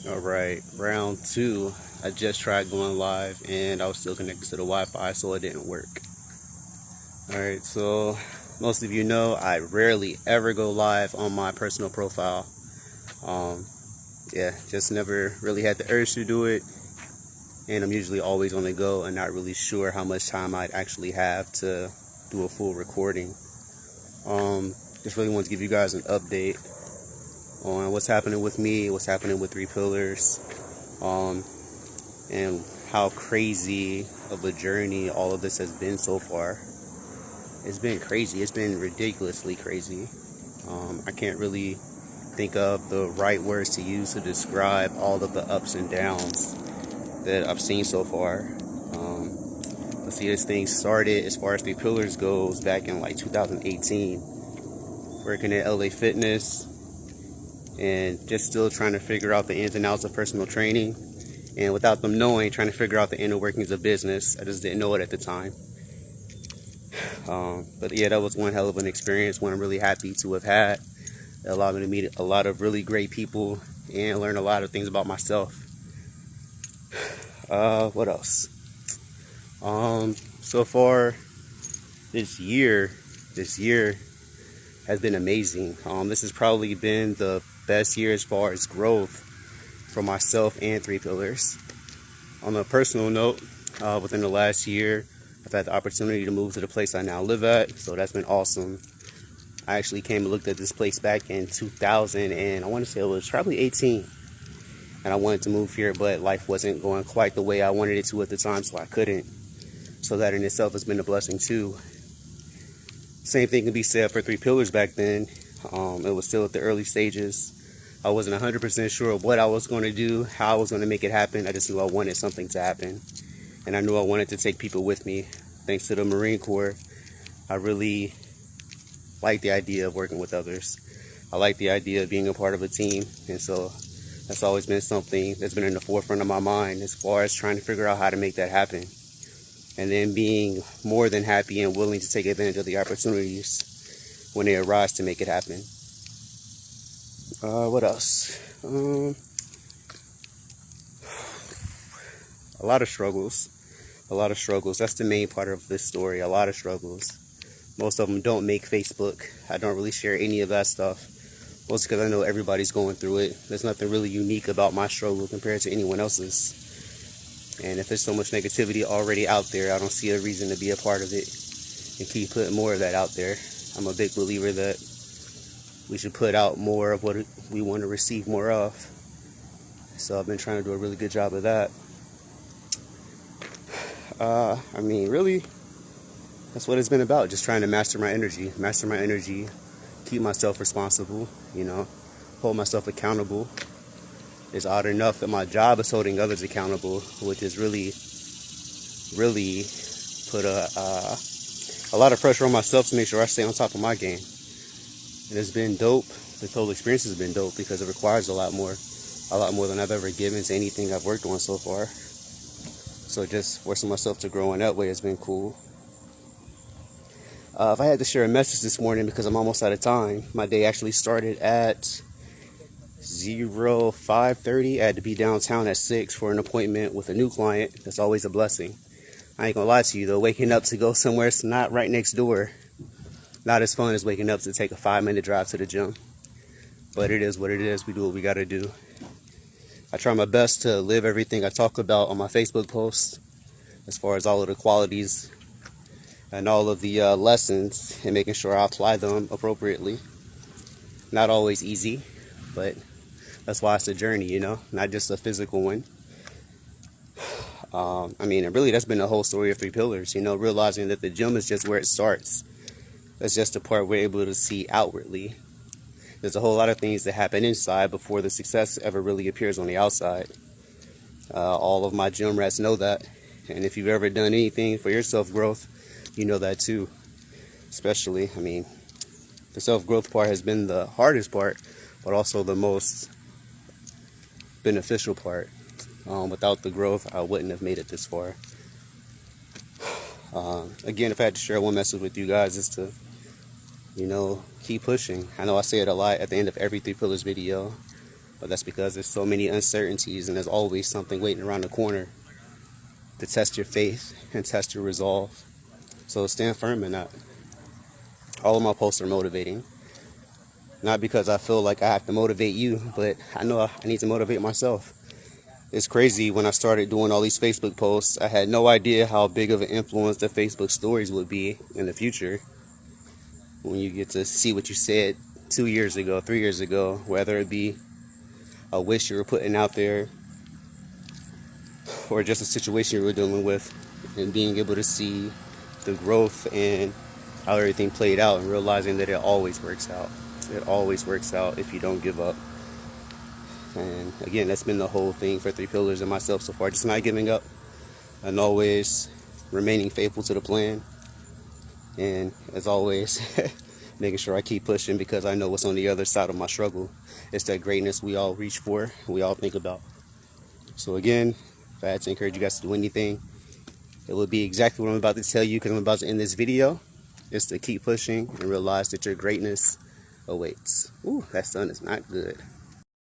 Alright, round two. I just tried going live and I was still connected to the Wi-Fi, so it didn't work. Alright, so most of you know I rarely ever go live on my personal profile. Um, just never really had the urge to do it, and I'm usually always on the go and not really sure how much time I'd actually have to do a full recording. Just really want to give you guys an update on what's happening with me, what's happening with Three Pillars, and how crazy of a journey all of this has been so far. It's been crazy. It's been ridiculously crazy. I can't really think of the right words to use to describe all of the ups and downs that I've seen so far. Let's see, this thing started, as far as Three Pillars goes, back in like 2018, working at LA Fitness and just still trying to figure out the ins and outs of personal training. And without them knowing, trying to figure out the inner workings of business. I just didn't know it at the time. But yeah, that was one hell of an experience, one I'm really happy to have had. It allowed me to meet a lot of really great people and learn a lot of things about myself. What else? So far this year has been amazing. This has probably been the best year as far as growth for myself and Three Pillars. On a personal note, within the last year, I've had the opportunity to move to the place I now live at, so that's been awesome. I actually came and looked at this place back in 2000, and I want to say it was probably 18. And I wanted to move here, but life wasn't going quite the way I wanted it to at the time, so I couldn't. So that in itself has been a blessing too. Same thing can be said for Three Pillars back then. It was still at the early stages. I wasn't 100% sure of what I was going to do, how I was going to make it happen. I just knew I wanted something to happen. And I knew I wanted to take people with me. Thanks to the Marine Corps, I really like the idea of working with others. I like the idea of being a part of a team. And so that's always been something that's been in the forefront of my mind as far as trying to figure out how to make that happen. And then being more than happy and willing to take advantage of the opportunities when they arise to make it happen. What else? A lot of struggles. That's the main part of this story. A lot of struggles. Most of them don't make Facebook. I don't really share any of that stuff. Mostly because I know everybody's going through it. There's nothing really unique about my struggle compared to anyone else's. And if there's so much negativity already out there, I don't see a reason to be a part of it and keep putting more of that out there. I'm a big believer that we should put out more of what we want to receive more of. So I've been trying to do a really good job of that. Really, that's what it's been about. Just trying to master my energy, keep myself responsible, hold myself accountable. It's odd enough that my job is holding others accountable, which has really put a lot of pressure on myself to make sure I stay on top of my game. And it's been dope. The total experience has been dope because it requires a lot more than I've ever given to anything I've worked on so far. So just forcing myself to grow in that way has been cool. If I had to share a message this morning, because I'm almost out of time, my day actually started at 05:30. I had to be downtown at 6 for an appointment with a new client. That's always a blessing. I ain't gonna lie to you though, waking up to go somewhere it's not right next door, not as fun as waking up to take a 5-minute drive to the gym. But it is what it is. We do what we gotta do. I try my best to live everything I talk about on my Facebook posts, as far as all of the qualities and all of the lessons, and making sure I apply them appropriately. Not always easy, but that's why it's a journey, not just a physical one. And really that's been the whole story of Three Pillars, realizing that the gym is just where it starts. That's just the part we're able to see outwardly. There's a whole lot of things that happen inside before the success ever really appears on the outside. All of my gym rats know that. And if you've ever done anything for your self-growth, you know that too. Especially, the self-growth part has been the hardest part, but also the most beneficial part. Without the growth, I wouldn't have made it this far. Again, if I had to share one message with you guys, is to, keep pushing. I know I say it a lot at the end of every Three Pillars video, But that's because there's so many uncertainties, and there's always something waiting around the corner to test your faith and test your resolve. So stand firm in that. All of my posts are motivating. Not because I feel like I have to motivate you, but I know I need to motivate myself. It's crazy, when I started doing all these Facebook posts, I had no idea how big of an influence the Facebook stories would be in the future. When you get to see what you said 2 years ago, 3 years ago, whether it be a wish you were putting out there or just a situation you were dealing with, and being able to see the growth and how everything played out, and realizing that it always works out. It always works out if you don't give up. And again, that's been the whole thing for Three Pillars and myself so far. Just not giving up and always remaining faithful to the plan. And as always, making sure I keep pushing, because I know what's on the other side of my struggle. It's that greatness we all reach for, we all think about. So again, if I had to encourage you guys to do anything, it would be exactly what I'm about to tell you, because I'm about to end this video. Is to keep pushing and realize that your greatness awaits. Ooh, that sun is not good.